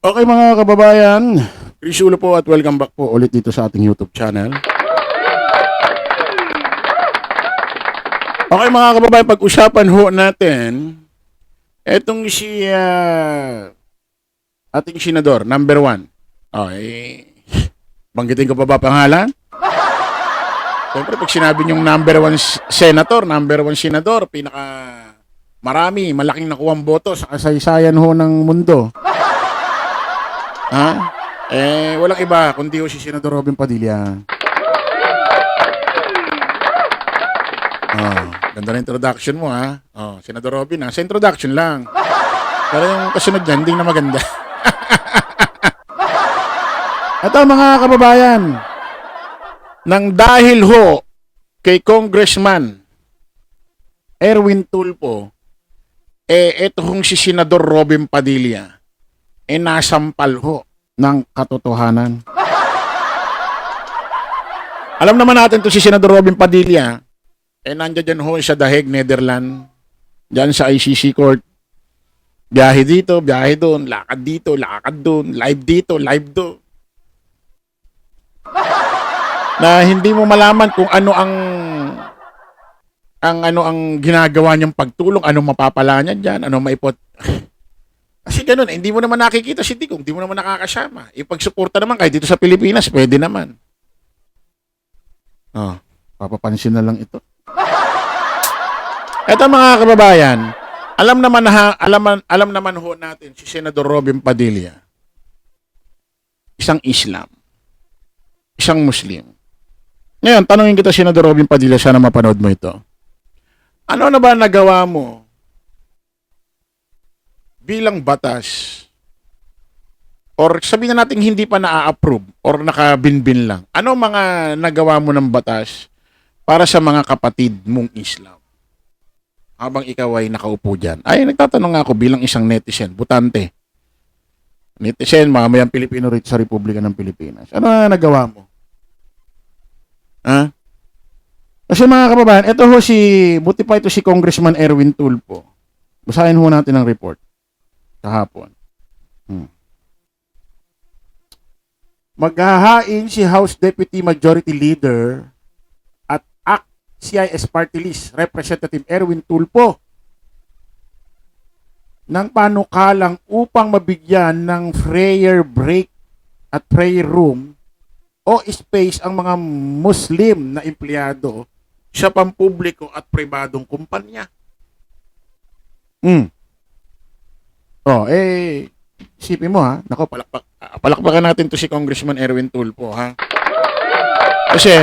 Okay mga kababayan, Chris Ulo po at welcome back po ulit dito sa ating YouTube channel. Okay mga kababayan, pag-usapan ho natin etong si ating senador, number 1. Okay, banggitin ko pa ba pangalan? Siyempre pag sinabi niyong number 1 senator, number 1 senador, pinaka marami, malaking nakuhang boto sa kasaysayan ho ng mundo. Ha? Walang iba kundi si Senador Robin Padilla. Ganda na introduction mo ha. Senador Robin ha. Sa introduction lang. Pero yung kasunod niyan, hindi na maganda. Ito mga kababayan, nang dahil ho kay Congressman Erwin Tulfo, ito hong si Senador Robin Padilla, nasampal ho ng katotohanan. Alam naman natin to si Senador Robin Padilla, nandiyan dyan ho sa The Hague, Netherlands, dyan sa ICC Court. Biyahe dito, biyahe doon, lakad dito, lakad doon, live dito, live doon. Na hindi mo malaman kung ano ang ginagawa niyang pagtulong, ano mapapala niya dyan, ano maipot. Kasi ganun, hindi mo naman nakikita si Digong, hindi mo naman nakakasama. Ipagsuporta naman kahit dito sa Pilipinas, pwede naman. Papapansin na lang ito. Eto mga kababayan, alam naman ho natin si Senador Robin Padilla, isang Islam, isang Muslim. Ngayon, tanungin kita Senador Robin Padilla, sana mapanood mo ito. Ano na ba nagawa mo bilang batas, or sabihin na natin hindi pa na-approve or nakabinbin lang, ano mga nagawa mo ng batas para sa mga kapatid mong Islam habang ikaw ay nakaupo dyan? Ay, nagtatanong nga ako bilang isang netizen, butante. Netizen, mamayang Pilipino rito sa Republika ng Pilipinas. Ano na nagawa mo? Ha? Kasi mga kababayan, buti pa ito si Congressman Erwin Tulfo. Basahin ho natin ang report kahapon. Maghahain si House Deputy Majority Leader at ACT-CIS Party List Representative Erwin Tulfo ng panukalang upang mabigyan ng prayer break at prayer room o space ang mga Muslim na empleyado sa pampubliko at pribadong kumpanya. Isipin mo ha, nako, palakpakan natin to si Congressman Erwin Tulfo ha. Kasi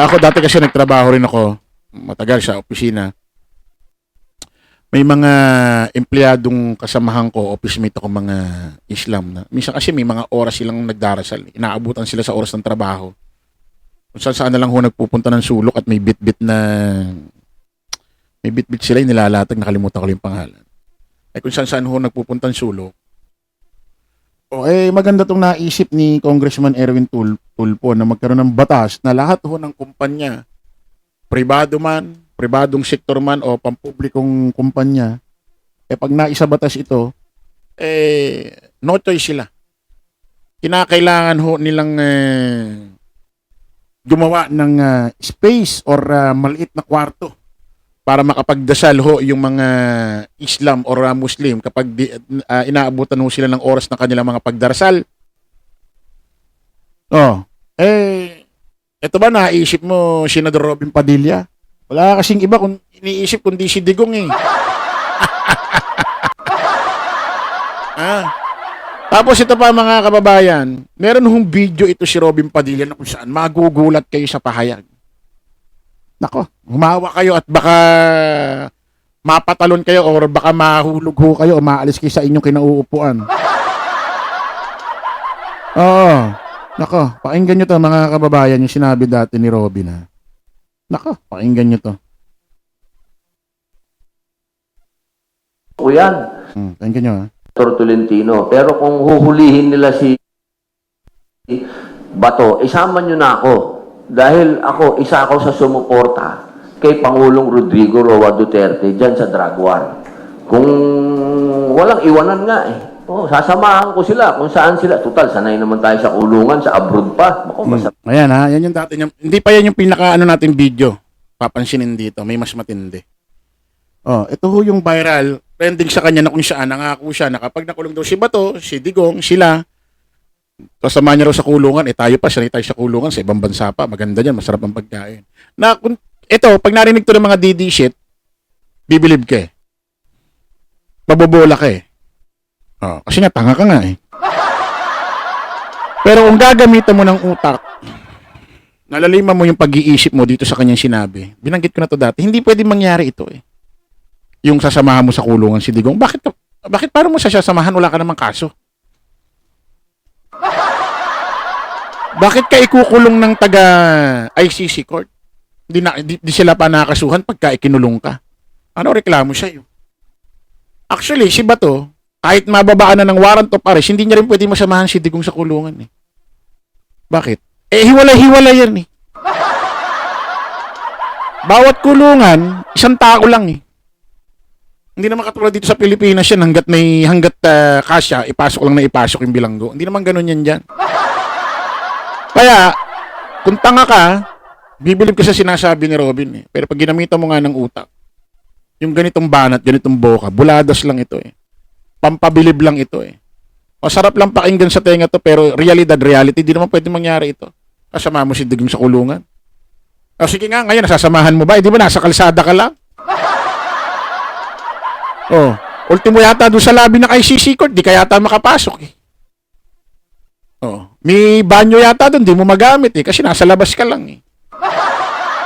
ako dati kasi nagtrabaho rin ako matagal sa opisina. May mga empleyadong kasamahan ko, office mate ako mga Islam na. Minsan kasi may mga oras silang nagdarasal. Inaabutan sila sa oras ng trabaho. Kung saan na lang ho nagpupunta ng sulok at may bit-bit sila, nilalatag, nakalimutan ko yung pangalan. Kung saan ho nagpupunta ng sulok. Maganda tong naisip ni Congressman Erwin Tulfo na magkaroon ng batas na lahat ho ng kumpanya, pribado man, pribadong sektor man o pampublikong kumpanya, pag naisa batas ito, no choice sila. Kinakailangan ho nilang gumawa ng space or maliit na kwarto para makapagdasal ho yung mga Islam or Muslim kapag inaabutan ho sila ng oras ng kanilang mga pagdarasal. Ito ba naisip mo, Senador Robin Padilla? Wala kasing iba kung iniisip kundi si Digong eh. Tapos ito pa mga kababayan, meron hong video ito si Robin Padilla na kung saan magugulat kayo sa pahayag. Nako, humawa kayo at baka mapatalon kayo or baka mahulog ho kayo o maalis kayo sa inyong kinauupuan. Nako, pakinggan nyo to mga kababayan, yung sinabi dati ni Robin ha. Nako, pakinggan nyo to. O yan. Pakinggan nyo ha. Tolentino. Pero kung huhulihin nila si Bato, isama nyo na ako. Dahil isa ako sa sumuporta kay Pangulong Rodrigo Roa Duterte dyan sa drug war. Kung walang iwanan nga eh. Oh, sasamahan ko sila kung saan sila. Total, sanay naman tayo sa kulungan, sa abroad pa. Ako, Ayan ha, yan yung dati niya. Hindi pa yan yung pinaka ano natin video. Papansinin dito, may mas matindi. Oh, ito ho yung viral trending sa kanya na kung saan nangako siya na kapag nakulong daw si Bato, si Digong, sila, kasama niya raw sa kulungan, tayo pa, sanay tayo sa kulungan, sa ibang bansa pa, maganda yan, masarap ang pagkain. Na, ito, pag narinig to ng mga DD shit, bibilib ka eh. Mabobola ka eh. Oh, kasi nga, tanga ka nga eh. Pero kung gagamitan mo ng utak, nalalima mo yung pag-iisip mo dito sa kanyang sinabi, binanggit ko na to dati, hindi pwede mangyari ito eh. Yung sasamahan mo sa kulungan si Digong, bakit parang mo siya sasamahan, wala ka namang kaso? Bakit ka ikukulong ng taga ICC court? Di sila pa nakakasuhan pagka ikinulong ka. Ano reklamo siya yun? Actually, si Bato, kahit mababaan na ng warrant of arrest, hindi niya rin pwede masamahan si Digong sa kulungan eh. Bakit? Hiwalay-hiwalay yan eh. Bawat kulungan, isang tao lang eh. Hindi naman katulad dito sa Pilipinas yan, hanggat kasya, ipasok lang na ipasok yung bilanggo. Hindi naman ganun yan dyan. Kaya, kung tanga ka, bibilib ka sa sinasabi ni Robin eh. Pero pag ginamitan mo nga ng utak, yung ganitong banat, ganitong boka, buladas lang ito eh. Pampabilib lang ito eh. Masarap lang pakinggan sa tenga to, pero reality, di naman pwede mangyari ito. Kasama mo si Digong sa kulungan. O sige nga, ngayon, nasasamahan mo ba? Di ba nasa kalsada ka lang? Oh, ultimo yata doon sa labi ng ICC court, di ka yata makapasok eh. Oh, may banyo yata doon, di mo magamit eh, kasi nasa labas ka lang eh.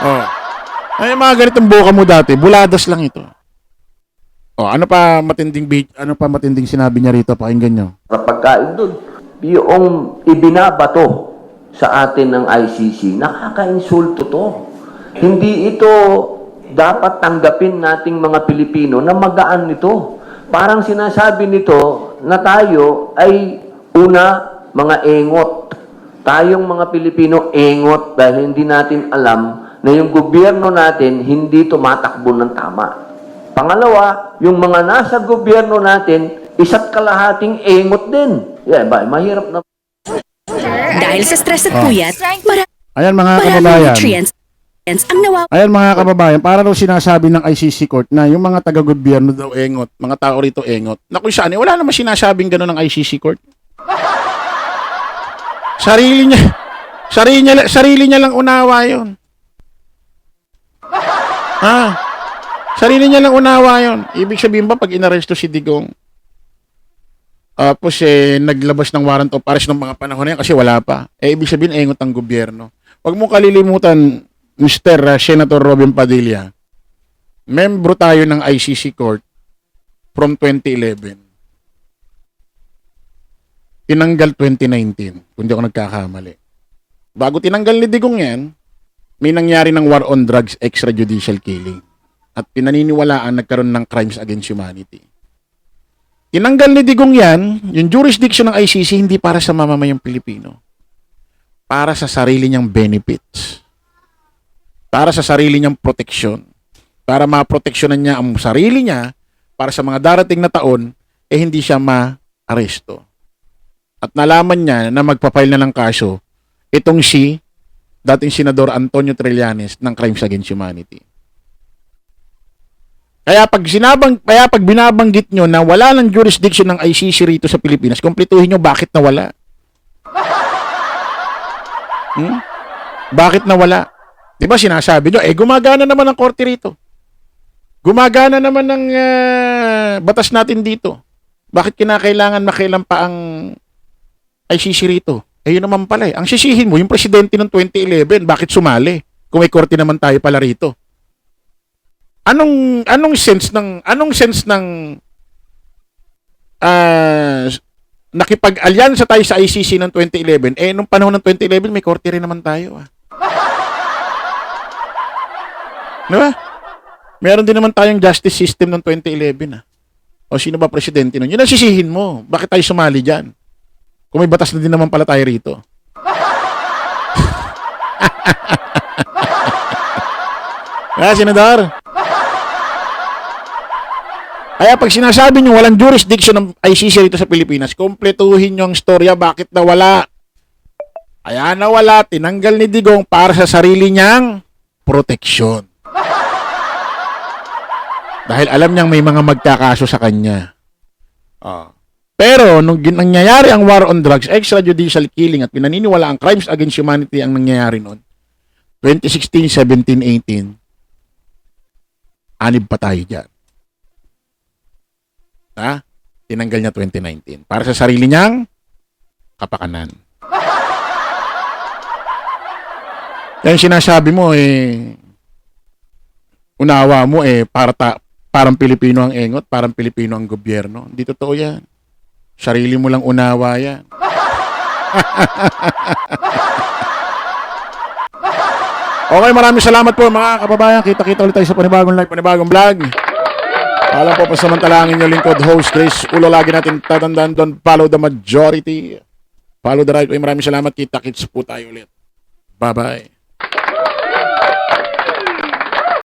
Oh, ay mga ganitong boka mo dati, buladas lang ito. Oh, ano pa matinding sinabi niya rito, pakinggan nyo. pagkain doon. Yung ibinabato sa atin ng ICC, nakaka-insulto to. Hindi ito dapat tanggapin nating mga Pilipino na magaan nito. Parang sinasabi nito na tayo ay mga engot. Tayong mga Pilipino engot dahil hindi natin alam na yung gobyerno natin hindi tumatakbo ng tama. Pangalawa, yung mga nasa gobyerno natin, isa't kalahating engot din. Mahirap na. Dahil sa stress at puyat, Ayan mga maraming kababayan. nutrients ang Ayan mga kababayan, para daw sinasabi ng ICC court na yung mga taga-gobyerno daw engot, mga tao rito engot. Na kung saan, wala naman sinasabing gano'n ng ICC court. Sarili niya lang unawa yun. Sarili niya lang unawa yun. Ibig sabihin ba pag inaresto si Digong, tapos naglabas ng warrant of arrest ng mga panahon na yan kasi wala pa. Ibig sabihin engot ang gobyerno. Huwag mo kalilimutan, Mr. Senator Robin Padilla, membro tayo ng ICC Court from 2011. Tinanggal 2019, kung di ako nagkakamali. Bago tinanggal ni Digong yan, may nangyari ng war on drugs extrajudicial killing. At pinaniniwalaan nagkaroon ng crimes against humanity. Tinanggal ni Digong yan, yung jurisdiction ng ICC hindi para sa mamamayang Pilipino. Para sa sarili niyang benefits. Para sa sarili niyang proteksyon. Para maproteksyonan niya ang sarili niya para sa mga darating na taon, hindi siya ma-aresto. At nalaman niya na magpapail na ng kaso itong si dating Senador Antonio Trillanes ng Crimes Against Humanity. Kaya pag binabanggit nyo na wala ng jurisdiction ng ICC rito sa Pilipinas, kumpletuhin nyo bakit nawala. Bakit nawala? Di ba sinasabi nyo, gumagana naman ang korte rito. Gumagana naman ng batas natin dito. Bakit kinakailangan makialam pa ang ICC rito? Yun naman pala eh. Ang sisihin mo, yung presidente ng 2011, bakit sumali? Kung may korte naman tayo pala rito. Anong sense ng nakipag-alyansa tayo sa ICC ng 2011, nung panahon ng 2011 may korte rin naman tayo. Diba? Meron din naman tayong justice system ng 2011. O sino ba presidente nun? Yun ang sisihin mo. Bakit tayo sumali dyan? Kung may batas na din naman pala tayo rito. Senador. Kaya pag sinasabi nyo walang jurisdiction ng ICC rito sa Pilipinas, kompletuhin nyo ang storya bakit nawala. Kaya nawala, tinanggal ni Digong para sa sarili niyang proteksyon. Dahil alam niyang may mga magkakaso sa kanya. Pero nung nangyayari ang war on drugs, extrajudicial killing at pinaniniwala ang crimes against humanity ang nangyayari noon, 2016, 17, 18, anib pa tayo dyan. Tinanggal niya 2019 para sa sarili niyang kapakanan. Yan sinasabi mo unawa mo parang Pilipino ang engot, parang Pilipino ang gobyerno. Hindi totoo yan. Sarili mo lang unawa yan. Okay, maraming salamat po mga kababayan. Kita-kita ulit tayo sa panibagong live, panibagong vlog. Alam po, pasamantalangin nyo lingkod host Chris Ulo. Lagi natin tatandaan doon, follow the majority. Follow the right way. Maraming salamat. Kita-kits po tayo ulit. Bye-bye.